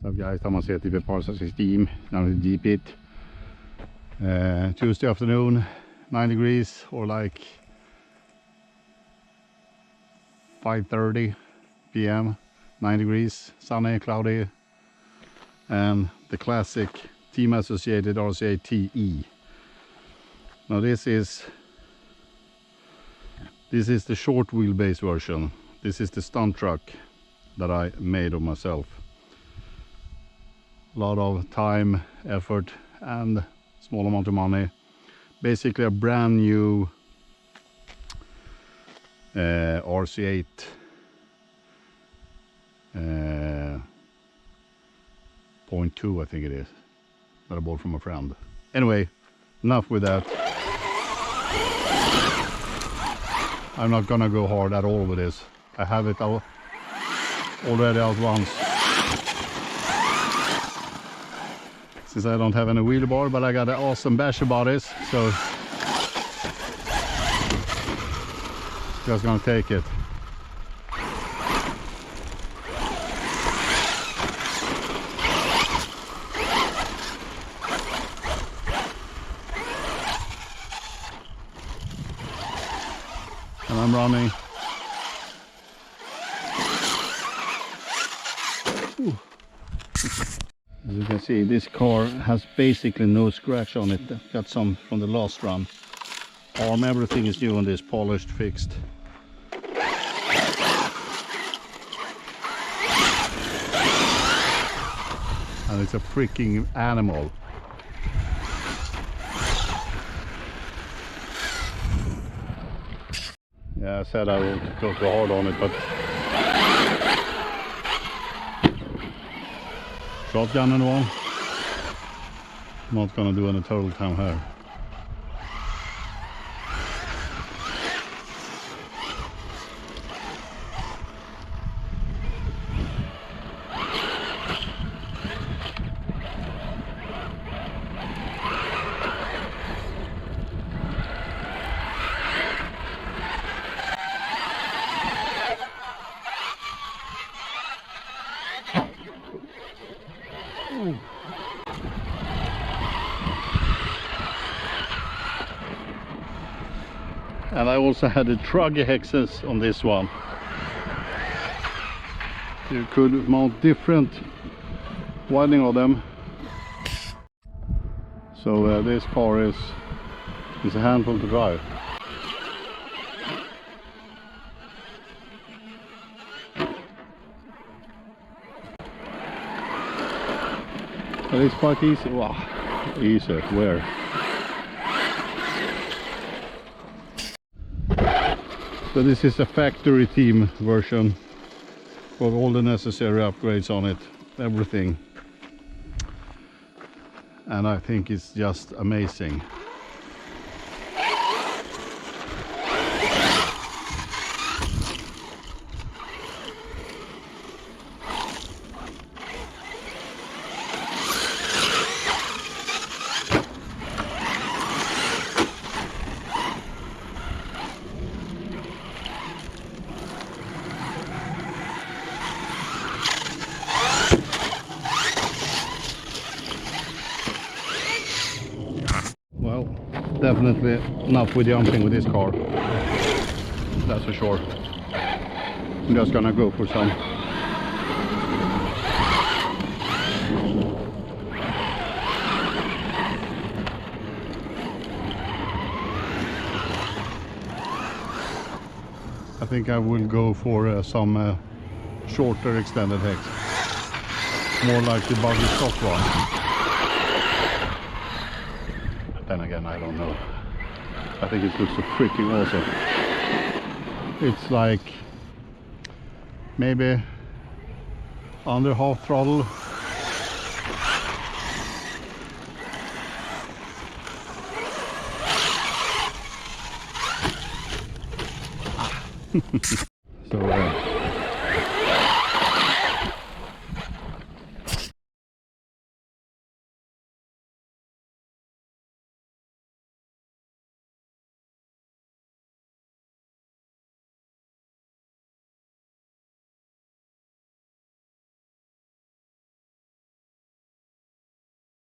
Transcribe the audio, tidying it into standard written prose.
What's up guys, Thomas here, TV Rc-Xtreme, now in the G-pit. Tuesday afternoon, 9 degrees or like 5:30 p.m. 9 degrees, sunny, cloudy, and the classic team associated RC8Te. Now this is the short wheelbase version. This is the stunt truck that I made of myself. A lot of time, effort, and small amount of money. Basically a brand new RC8 .2 I think it is, that I bought from a friend. Anyway, enough with that. I'm not gonna go hard at all with this. I have it already out once. Since I don't have any wheel bar, but I got an awesome basher bodies, so just gonna take it. And I'm running. Ooh. As you can see, this car has basically no scratch on it. Got some from the last run. Arm, everything is new on this, polished, fixed. And it's a freaking animal. Yeah, I said I won't go too hard on it, but shotgun and one. Not gonna do any total time here. And I also had the truggy hexes on this one. You could mount different widening of them. So this car is a handful to drive. But it's quite easy. Wow, easy to wear. So this is a factory team version. Got all the necessary upgrades on it, everything. And I think it's just amazing. Well, definitely enough with jumping with this car, that's for sure. I'm just gonna go for some. I think I will go for some shorter extended hex, more like the buggy stock one. Then again, I don't know. I think it looks so freaking awesome. It's like maybe under half throttle. So